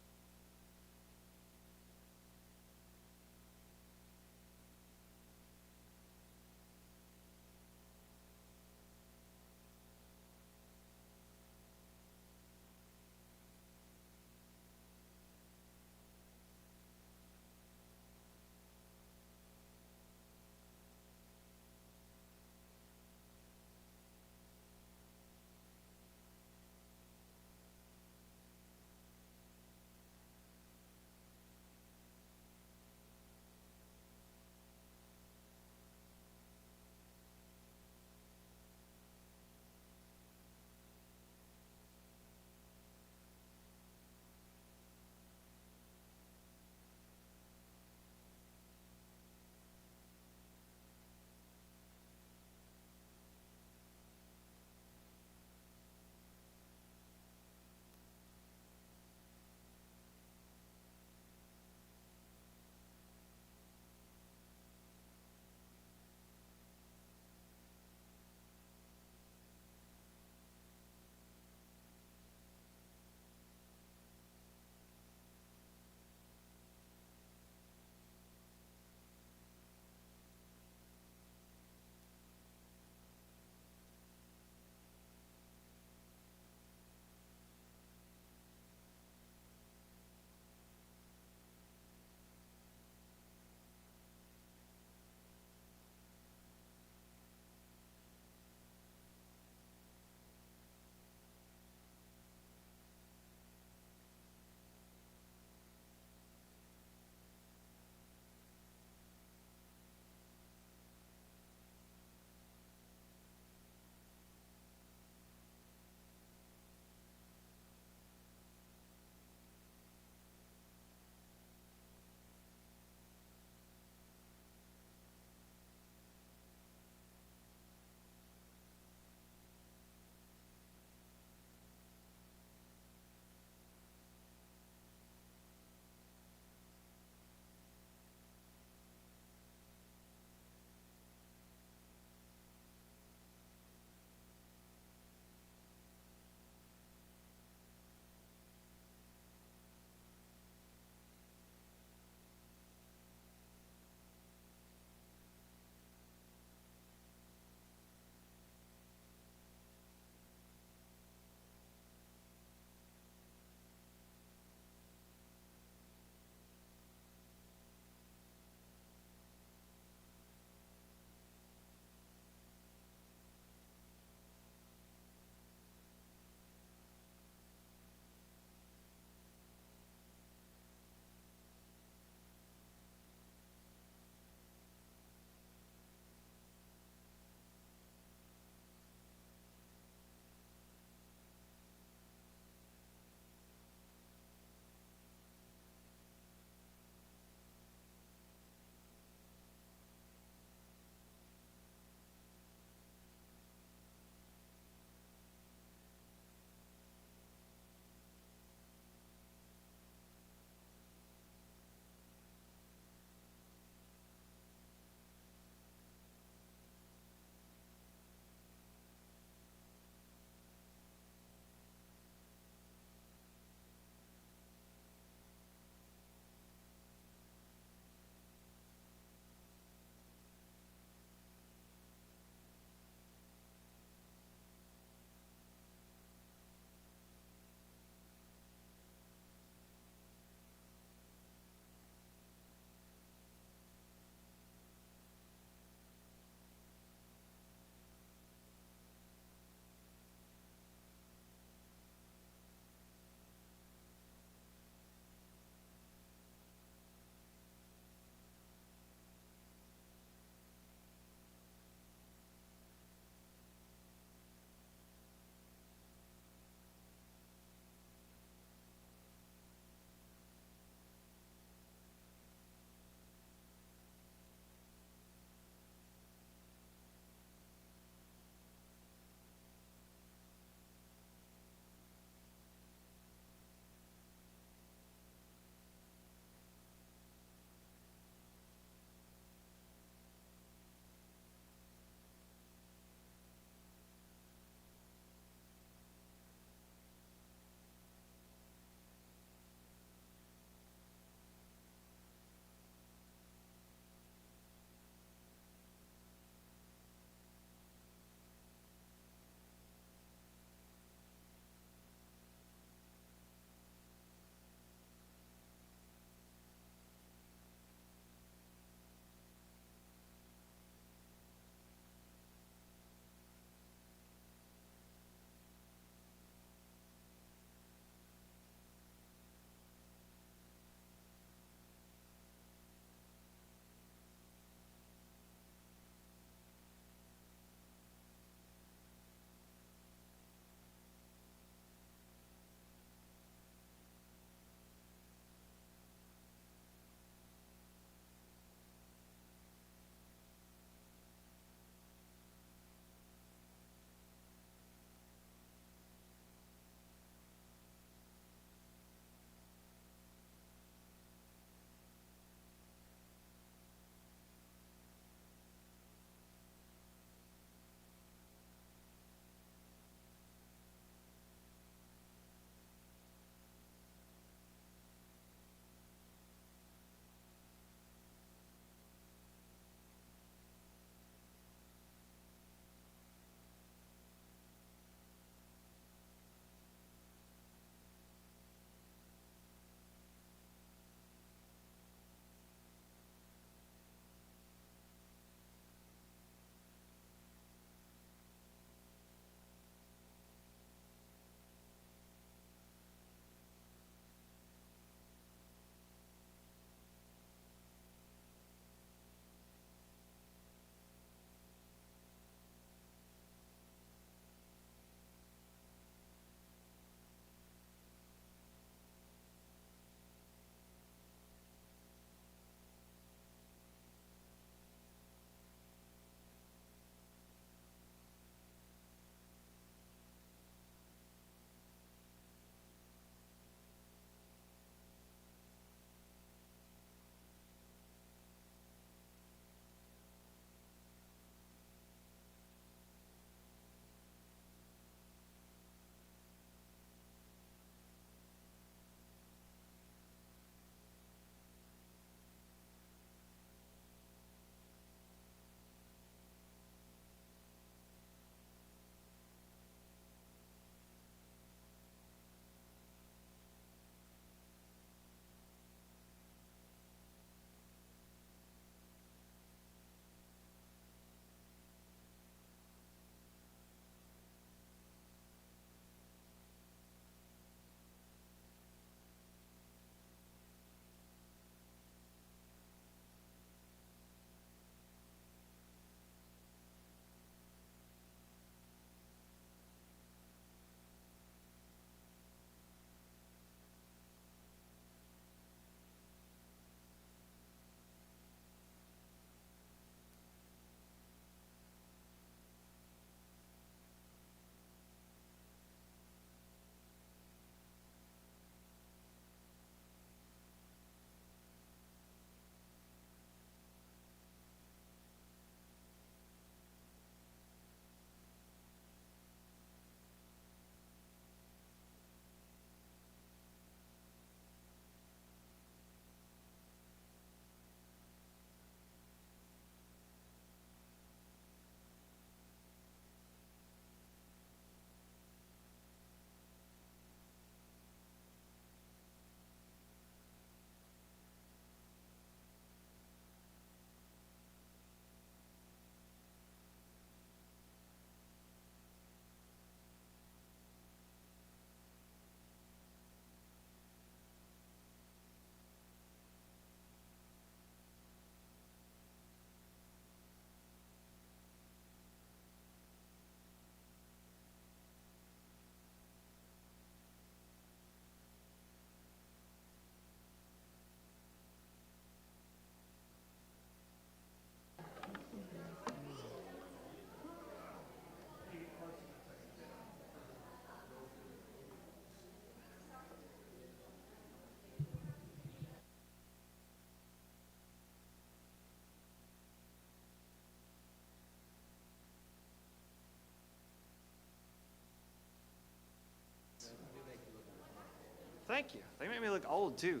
Thank you. They make me look old, too.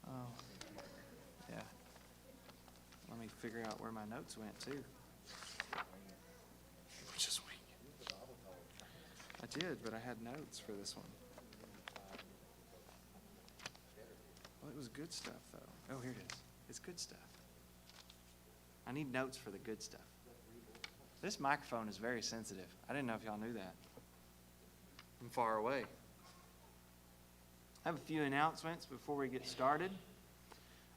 Oh, yeah. Let me figure out where my notes went, too. Just wing it. I did, but I had notes for this one. Well, it was good stuff, though. Oh, here it is. It's good stuff. I need notes for the good stuff. This microphone is very sensitive. I didn't know if y'all knew that. I'm far away. I have a few announcements before we get started.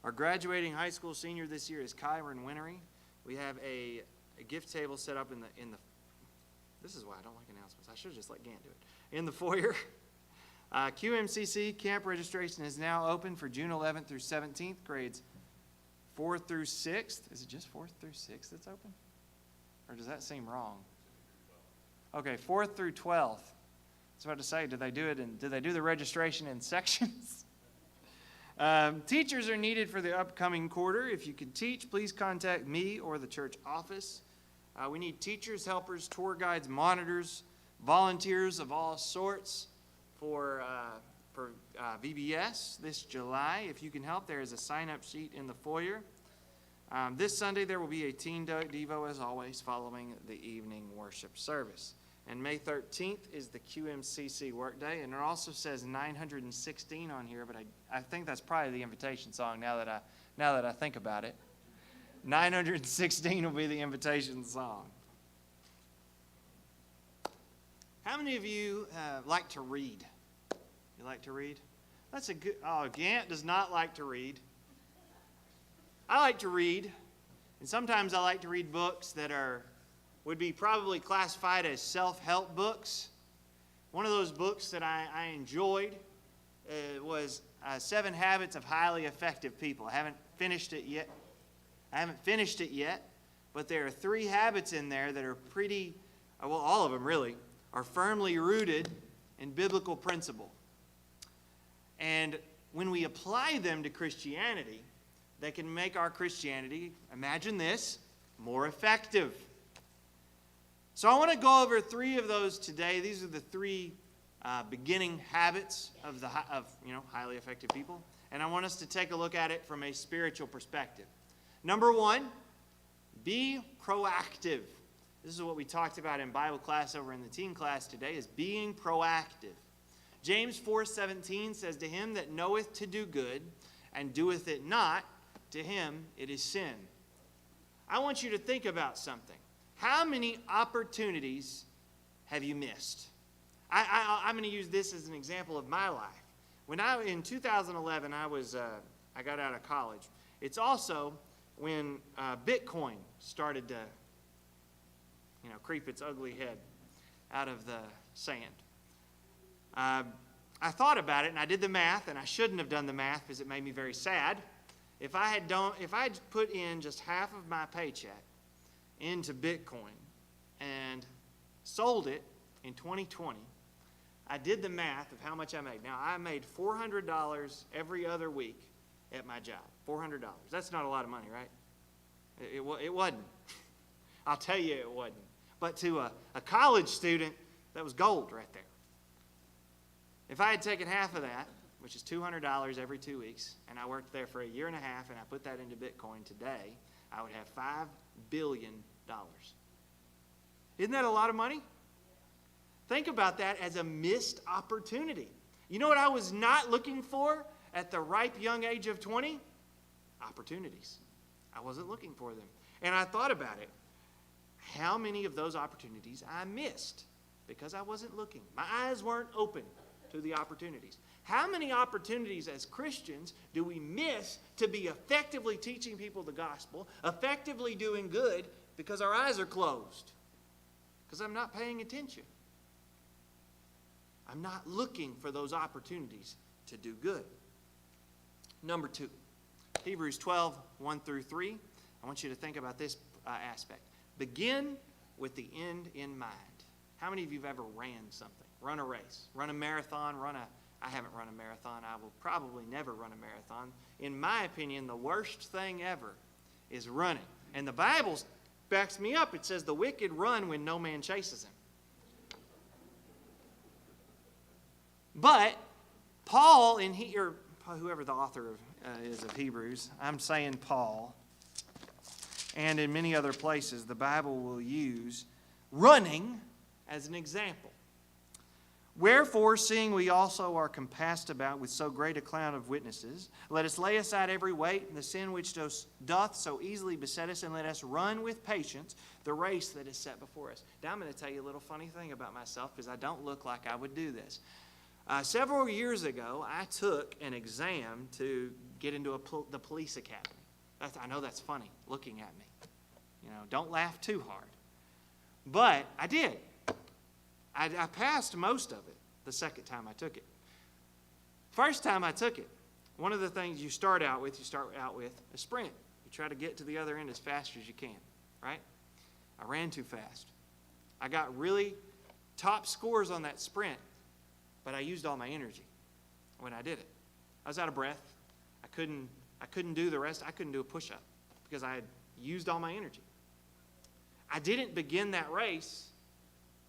Our graduating high school senior this year is Kyron Winery. We have a gift table set up in the. This is why I don't like announcements. I should have just let Gant do it. In the foyer. QMCC camp registration is now open for June 11th through 17th, grades 4th through 6th. Is it just 4th through 6th that's open? Or does that seem wrong? Okay, 4th through 12th. I was about to say, did they do the registration in sections? Teachers are needed for the upcoming quarter. If you can teach, please contact me or the church office. We need teachers, helpers, tour guides, monitors, volunteers of all sorts for VBS this July. If you can help, there is a sign-up sheet in the foyer. This Sunday, there will be a teen devo, as always, following the evening worship service. And May 13th is the QMCC workday, and it also says 916 on here, but I think that's probably the invitation song now that I think about it. 916 will be the invitation song. How many of you like to read? You like to read? That's a good. Oh, Gant does not like to read. I like to read, and sometimes I like to read books that would be probably classified as self-help books. One of those books that I enjoyed was 7 Habits of Highly Effective People. I haven't finished it yet, but there are 3 habits in there that are pretty, well, all of them really, are firmly rooted in biblical principle. And when we apply them to Christianity, they can make our Christianity, imagine this, more effective. So I want to go over 3 of those today. These are the 3 beginning habits of highly effective people. And I want us to take a look at it from a spiritual perspective. Number 1, be proactive. This is what we talked about in Bible class over in the teen class today, is being proactive. James 4:17 says, to him that knoweth to do good and doeth it not, to him it is sin. I want you to think about something. How many opportunities have you missed? I'm going to use this as an example of my life. In 2011, I got out of college. It's also when Bitcoin started to, creep its ugly head out of the sand. I thought about it and I did the math, and I shouldn't have done the math because it made me very sad. If I had put in just half of my paycheck into Bitcoin and sold it in 2020, I did the math of how much I made. Now, I made $400 every other week at my job. $400. That's not a lot of money, right? It wasn't. I'll tell you it wasn't. But to a college student, that was gold right there. If I had taken half of that, which is $200 every 2 weeks, and I worked there for a year and a half, and I put that into Bitcoin today, I would have $5 billion. Isn't that a lot of money? Think about that as a missed opportunity. You know what I was not looking for at the ripe young age of 20? Opportunities. I wasn't looking for them. And I thought about it. How many of those opportunities I missed because I wasn't looking? My eyes weren't open to the opportunities. How many opportunities as Christians do we miss to be effectively teaching people the gospel, effectively doing good, because our eyes are closed? Because I'm not paying attention. I'm not looking for those opportunities to do good. Number 2, Hebrews 12, 1 through 3. I want you to think about this aspect. Begin with the end in mind. How many of you have ever ran something? Run a race, run a marathon, run I haven't run a marathon. I will probably never run a marathon. In my opinion, the worst thing ever is running. And the Bible backs me up. It says the wicked run when no man chases him. But Paul, or whoever the author is of Hebrews, I'm saying Paul, and in many other places, the Bible will use running as an example. Wherefore, seeing we also are compassed about with so great a cloud of witnesses, let us lay aside every weight and the sin which doth so easily beset us, and let us run with patience the race that is set before us. Now I'm going to tell you a little funny thing about myself, because I don't look like I would do this. Several years ago, I took an exam to get into the police academy. I know that's funny, looking at me. Don't laugh too hard. But I did. I passed most of it the second time I took it. First time I took it, one of the things you start out with a sprint. You try to get to the other end as fast as you can, right? I ran too fast. I got really top scores on that sprint, but I used all my energy when I did it. I was out of breath. I couldn't do the rest. I couldn't do a push-up because I had used all my energy. I didn't begin that race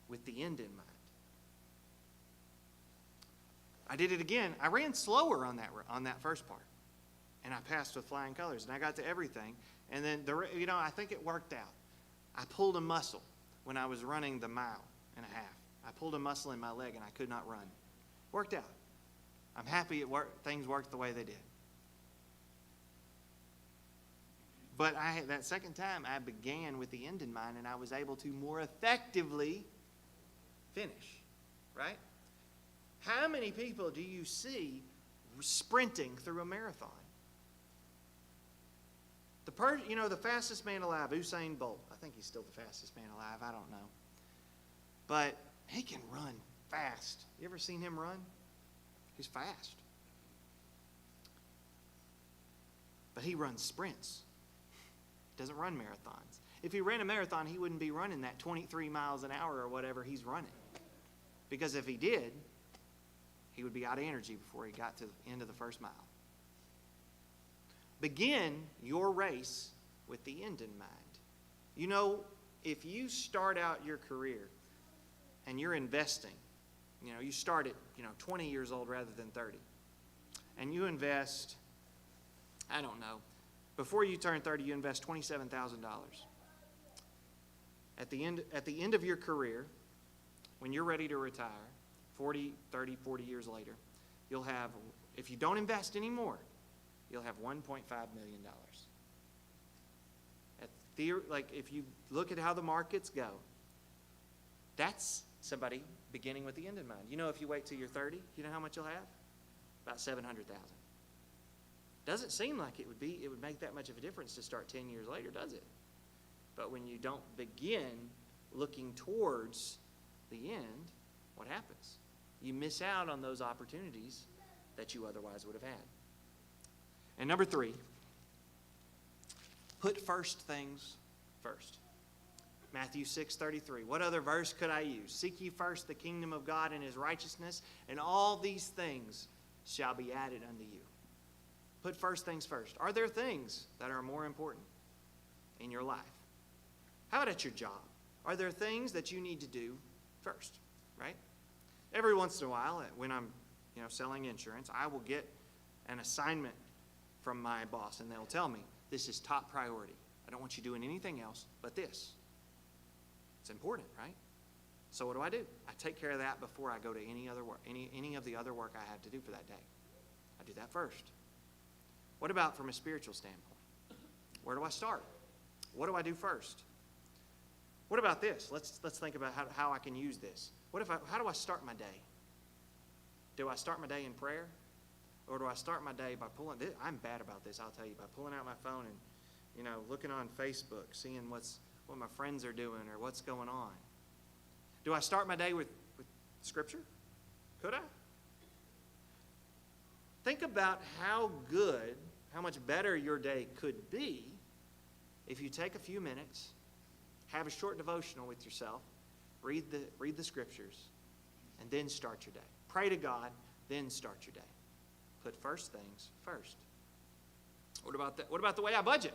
with the end in mind. I did it again. I ran slower on that first part, and I passed with flying colors, and I got to everything. And then I think it worked out. I pulled a muscle when I was running the 1.5 miles. I pulled a muscle in my leg, and I could not run. Worked out. I'm happy it worked. Things worked the way they did. But that second time, I began with the end in mind, and I was able to more effectively finish, right? How many people do you see sprinting through a marathon? The fastest man alive, Usain Bolt. I think he's still the fastest man alive. I don't know. But he can run fast. You ever seen him run? He's fast. But he runs sprints. Doesn't run marathons. If he ran a marathon, he wouldn't be running that 23 miles an hour or whatever he's running. Because if he did, he would be out of energy before he got to the end of the first mile. Begin your race with the end in mind. If you start out your career and you're investing, you start at 20 years old rather than 30, and you invest, I don't know, before you turn 30, you invest $27,000. At the end of your career, when you're ready to retire, 40 years later, you'll have, if you don't invest anymore, you'll have $1.5 million. If you look at how the markets go, that's somebody beginning with the end in mind. If you wait till you're 30, you know how much you'll have? About $700,000. Doesn't seem like it would make that much of a difference to start 10 years later, does it? But when you don't begin looking towards the end, what happens? You miss out on those opportunities that you otherwise would have had. And number 3, put first things first. Matthew 6:33. What other verse could I use? Seek ye first the kingdom of God and his righteousness, and all these things shall be added unto you. Put first things first. Are there things that are more important in your life? How about at your job? Are there things that you need to do first, right? Every once in a while, when I'm selling insurance, I will get an assignment from my boss, and they'll tell me, this is top priority. I don't want you doing anything else but this. It's important, right? So what do? I take care of that before I go to any other work, any of the other work I have to do for that day. I do that first. What about from a spiritual standpoint? Where do I start? What do I do first? What about this? Let's think about how I can use this. How do I start my day? Do I start my day in prayer? Or do I start my day by I'm bad about this, I'll tell you, by pulling out my phone and, looking on Facebook, seeing what my friends are doing or what's going on? Do I start my day with Scripture? Could I? Think about how much better your day could be if you take a few minutes, have a short devotional with yourself, read the Scriptures, and then start your day. Pray to God, then start your day. Put first things first. What about that? What about the way I budget?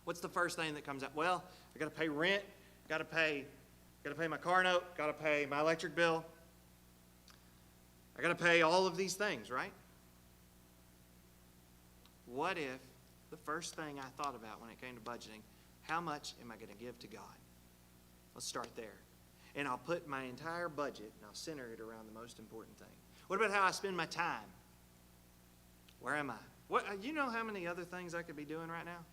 What's the first thing that comes up? Well, I got to pay rent, got to pay my car note, got to pay my electric bill. I got to pay all of these things, right? What if the first thing I thought about when it came to budgeting, how much am I going to give to God? Let's start there. And I'll put my entire budget and I'll center it around the most important thing. What about how I spend my time? Where am I? You know how many other things I could be doing right now?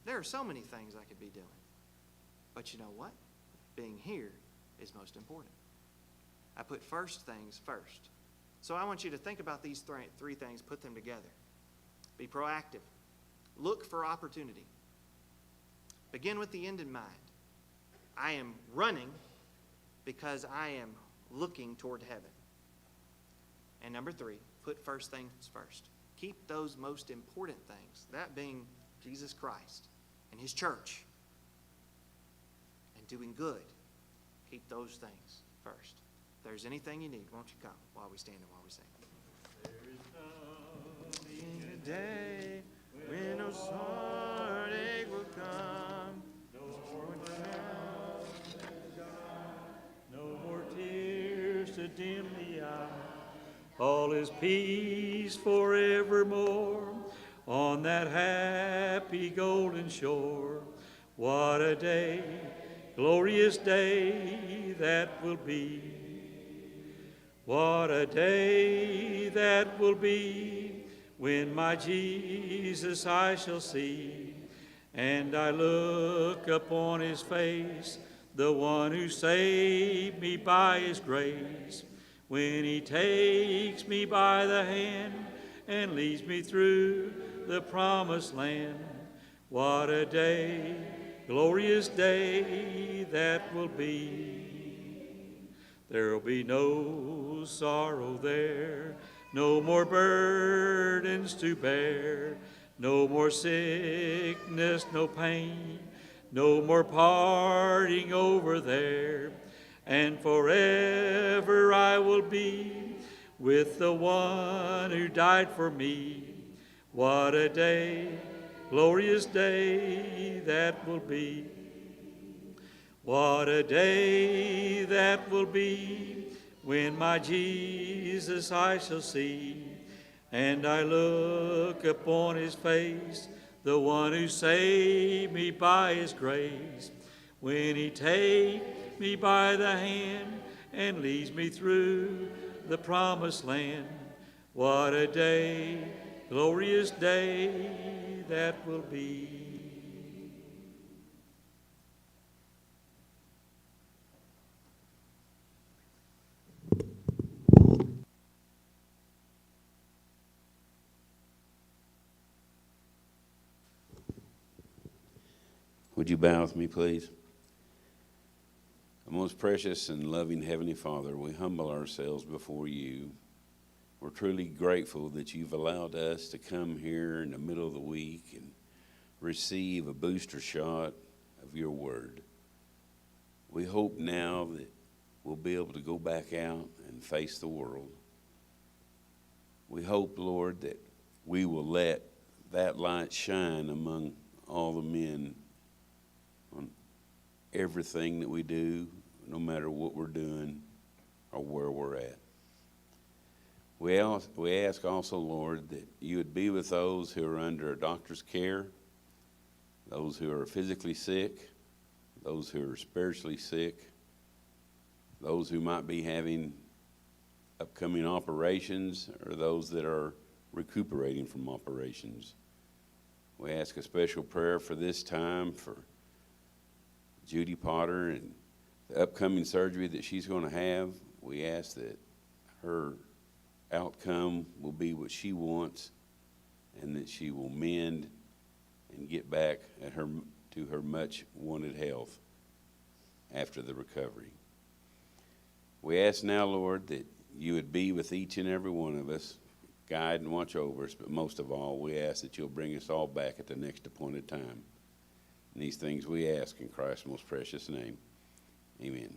There are so many things I could be doing. But you know what? Being here is most important. I put first things first. So I want you to think about these three things, put them together. Be proactive. Look for opportunity. Begin with the end in mind. I am running because I am looking toward heaven. And number 3, put first things first. Keep those most important things, that being Jesus Christ and His church and doing good. Keep those things first. If there's anything you need, won't you come while we stand and while we sing? There is coming a day when no heartache will come. No more tears to dim the eye. All is peace forevermore on that happy golden shore. What a day, glorious day that will be. What a day that will be when my Jesus I shall see. And I look upon His face, the one who saved me by His grace. When He takes me by the hand and leads me through the promised land. What a day, glorious day that will be. There'll be no sorrow there, no more burdens to bear, no more sickness, no pain, no more parting over there. And forever I will be with the one who died for me. What a day, glorious day that will be. What a day that will be when my Jesus I shall see. And I look upon His face, the one who saved me by His grace. When He takes me by the hand and leads me through the promised land. What a day, glorious day that will be. Would you bow with me, please? Our most precious and loving Heavenly Father, we humble ourselves before you. We're truly grateful that you've allowed us to come here in the middle of the week and receive a booster shot of your word. We hope now that we'll be able to go back out and face the world. We hope, Lord, that we will let that light shine among all the men on everything that we do, no matter what we're doing or where we're at. We ask also, Lord, that you would be with those who are under a doctor's care, those who are physically sick, those who are spiritually sick, those who might be having upcoming operations, or those that are recuperating from operations. We ask a special prayer for this time for Judy Potter and the upcoming surgery that she's going to have. We ask that her outcome will be what she wants, and that she will mend and get back to her much wanted health after the recovery. We ask now, Lord, that you would be with each and every one of us, guide and watch over us, but most of all, we ask that you'll bring us all back at the next appointed time. And these things we ask in Christ's most precious name. Amen.